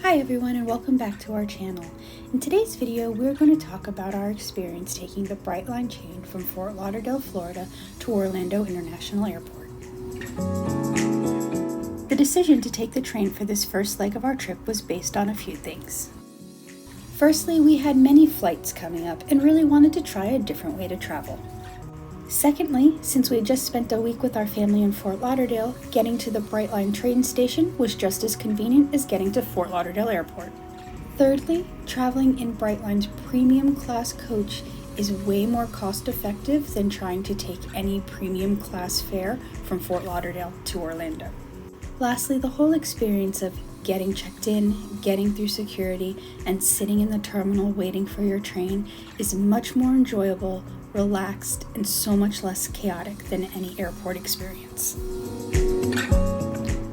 Hi everyone and welcome back to our channel. In today's video, we're going to talk about our experience taking the Brightline train from Fort Lauderdale, Florida to Orlando International Airport. The decision to take the train for this first leg of our trip was based on a few things. Firstly, we had many flights coming up and really wanted to try a different way to travel. Secondly, since we had just spent a week with our family in Fort Lauderdale, getting to the Brightline train station was just as convenient as getting to Fort Lauderdale Airport. Thirdly, traveling in Brightline's premium class coach is way more cost effective than trying to take any premium class fare from Fort Lauderdale to Orlando. Lastly, the whole experience of getting checked in, getting through security, and sitting in the terminal waiting for your train is much more enjoyable, relaxed, and so much less chaotic than any airport experience.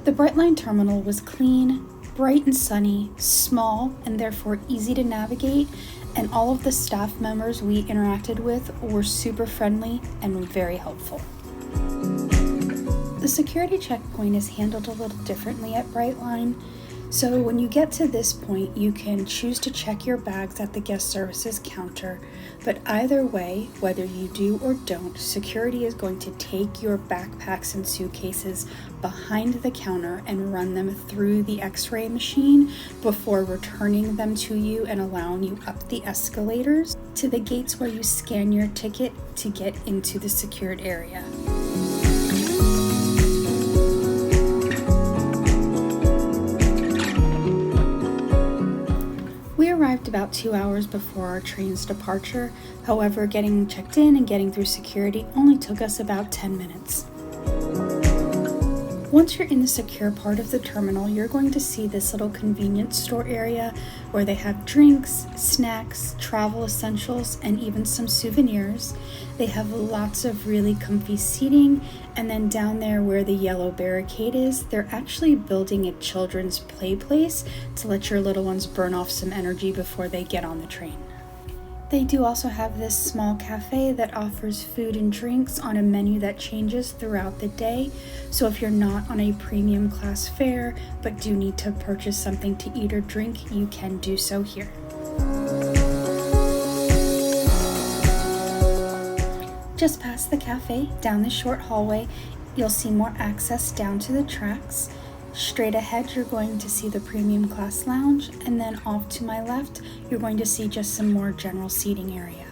The Brightline terminal was clean, bright and sunny, small, and therefore easy to navigate, and all of the staff members we interacted with were super friendly and very helpful. The security checkpoint is handled a little differently at Brightline. So when you get to this point, you can choose to check your bags at the guest services counter, but either way, whether you do or don't, security is going to take your backpacks and suitcases behind the counter and run them through the X-ray machine before returning them to you and allowing you up the escalators to the gates where you scan your ticket to get into the secured area. We arrived about 2 hours before our train's departure. However, getting checked in and getting through security only took us about 10 minutes. Once you're in the secure part of the terminal, you're going to see this little convenience store area where they have drinks, snacks, travel essentials, and even some souvenirs. They have lots of really comfy seating, and then down there where the yellow barricade is, they're actually building a children's play place to let your little ones burn off some energy before they get on the train. They do also have this small cafe that offers food and drinks on a menu that changes throughout the day. So if you're not on a premium class fare, but do need to purchase something to eat or drink, you can do so here. Just past the cafe, down the short hallway, you'll see more access down to the tracks. Straight ahead, you're going to see the premium class lounge, and then off to my left, you're going to see just some more general seating area.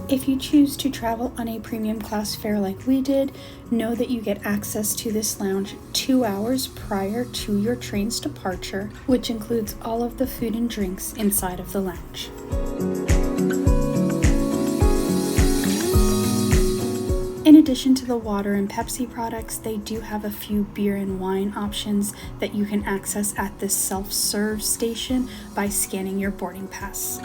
If you choose to travel on a premium class fare like we did, know that you get access to this lounge 2 hours prior to your train's departure, which includes all of the food and drinks inside of the lounge. In addition to the water and Pepsi products, they do have a few beer and wine options that you can access at this self-serve station by scanning your boarding pass.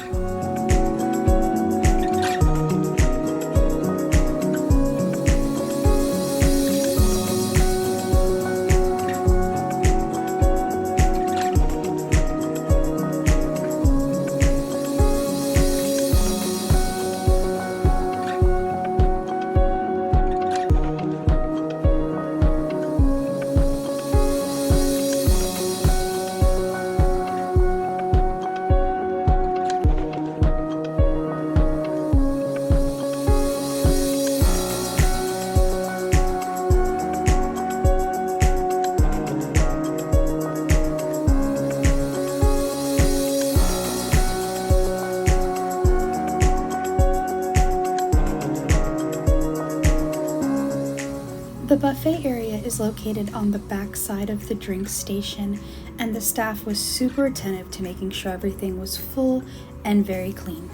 The buffet area is located on the back side of the drink station, and the staff was super attentive to making sure everything was full and very clean.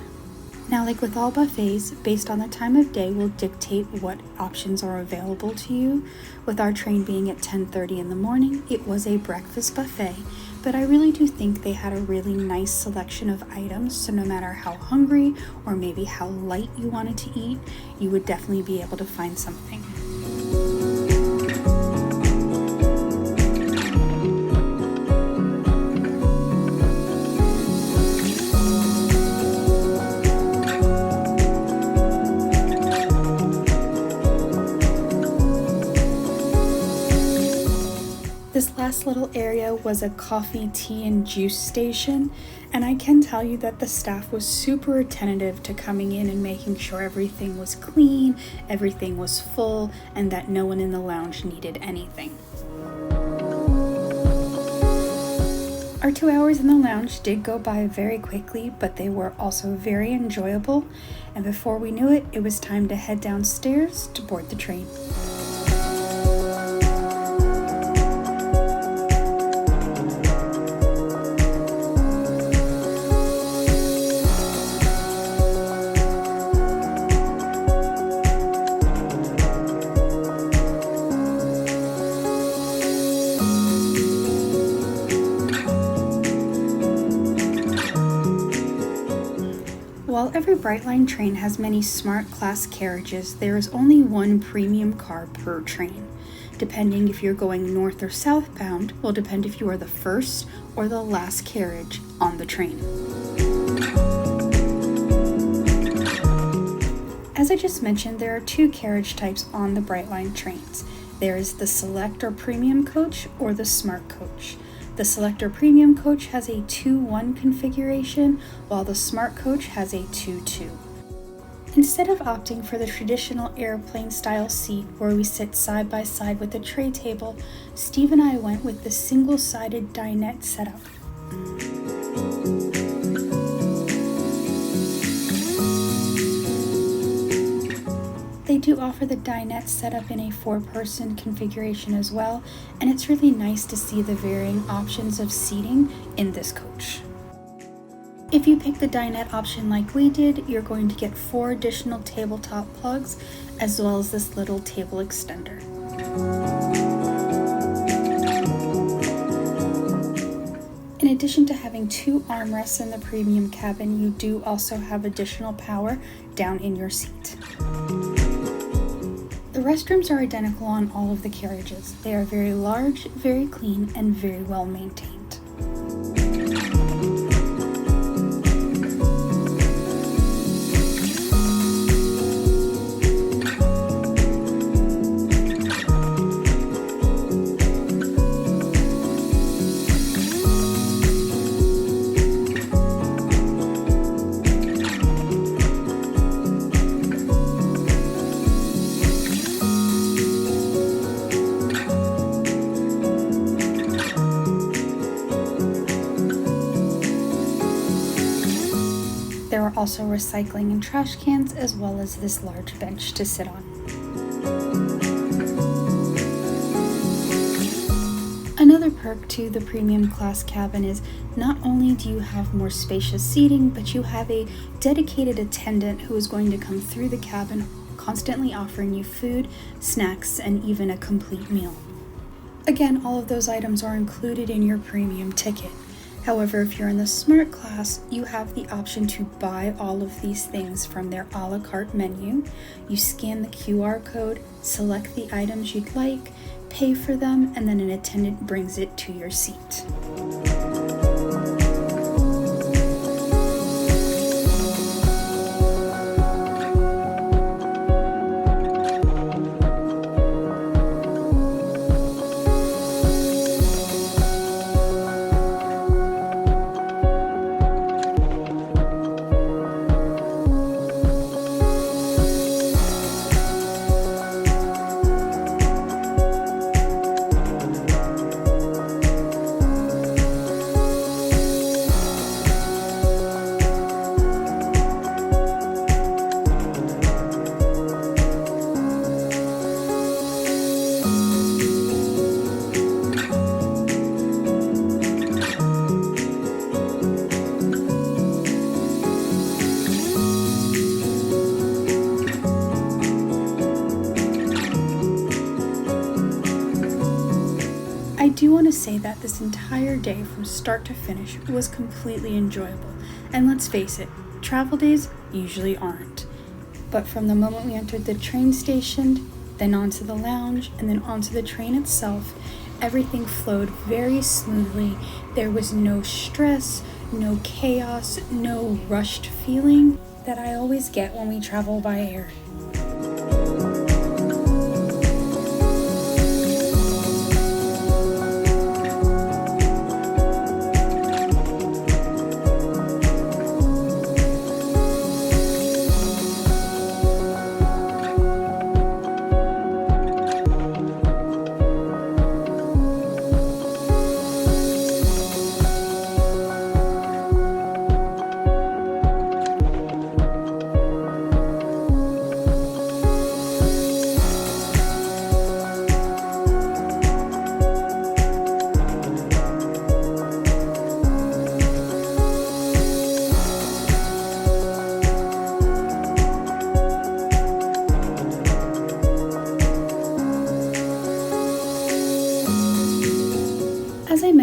Now, like with all buffets, based on the time of day will dictate what options are available to you. With our train being at 10:30 in the morning, it was a breakfast buffet, but I really do think they had a really nice selection of items, so no matter how hungry or maybe how light you wanted to eat, you would definitely be able to find something. This last little area was a coffee, tea, and juice station, and I can tell you that the staff was super attentive to coming in and making sure everything was clean, everything was full, and that no one in the lounge needed anything. Our 2 hours in the lounge did go by very quickly, but they were also very enjoyable, and before we knew it, it was time to head downstairs to board the train. While every Brightline train has many smart class carriages, there is only one premium car per train. Depending if you're going north or southbound will depend if you are the first or the last carriage on the train. As I just mentioned, there are two carriage types on the Brightline trains. There is the Select or Premium coach or the Smart coach. The Select or Premium coach has a 2-1 configuration, while the Smart coach has a 2-2. Instead of opting for the traditional airplane style seat where we sit side by side with a tray table, Steve and I went with the single-sided dinette setup. They do offer the dinette setup in a 4-person configuration as well, and it's really nice to see the varying options of seating in this coach. If you pick the dinette option like we did, you're going to get 4 additional tabletop plugs as well as this little table extender. In addition to having 2 armrests in the premium cabin, you do also have additional power down in your seat. The restrooms are identical on all of the carriages. They are very large, very clean, and very well maintained. There are also recycling and trash cans, as well as this large bench to sit on. Another perk to the premium class cabin is not only do you have more spacious seating, but you have a dedicated attendant who is going to come through the cabin, constantly offering you food, snacks, and even a complete meal. Again, all of those items are included in your premium ticket. However, if you're in the Smart class, you have the option to buy all of these things from their a la carte menu. You scan the QR code, select the items you'd like, pay for them, and then an attendant brings it to your seat. I do want to say that this entire day from start to finish was completely enjoyable, and let's face it, travel days usually aren't. But from the moment we entered the train station, then onto the lounge, and then onto the train itself, everything flowed very smoothly. There was no stress, no chaos, no rushed feeling that I always get when we travel by air.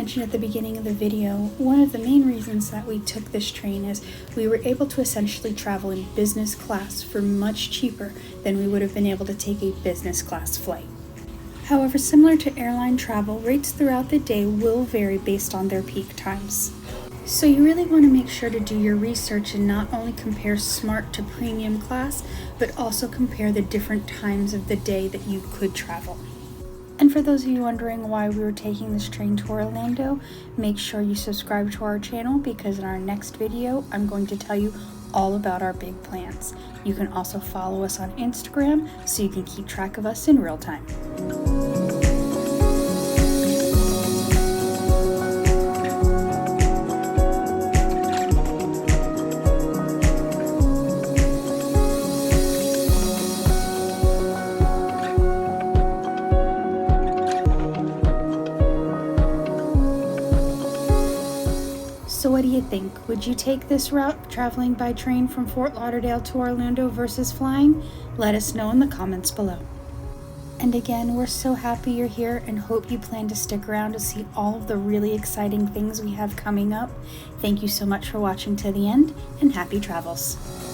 mentioned at the beginning of the video, one of the main reasons that we took this train is we were able to essentially travel in business class for much cheaper than we would have been able to take a business class flight. However, similar to airline travel, rates throughout the day will vary based on their peak times. So you really want to make sure to do your research and not only compare smart to premium class, but also compare the different times of the day that you could travel. And for those of you wondering why we were taking this train to Orlando, make sure you subscribe to our channel because in our next video, I'm going to tell you all about our big plans. You can also follow us on Instagram so you can keep track of us in real time. So what do you think? Would you take this route, traveling by train from Fort Lauderdale to Orlando versus flying? Let us know in the comments below. And again, we're so happy you're here and hope you plan to stick around to see all of the really exciting things we have coming up. Thank you so much for watching to the end, and happy travels.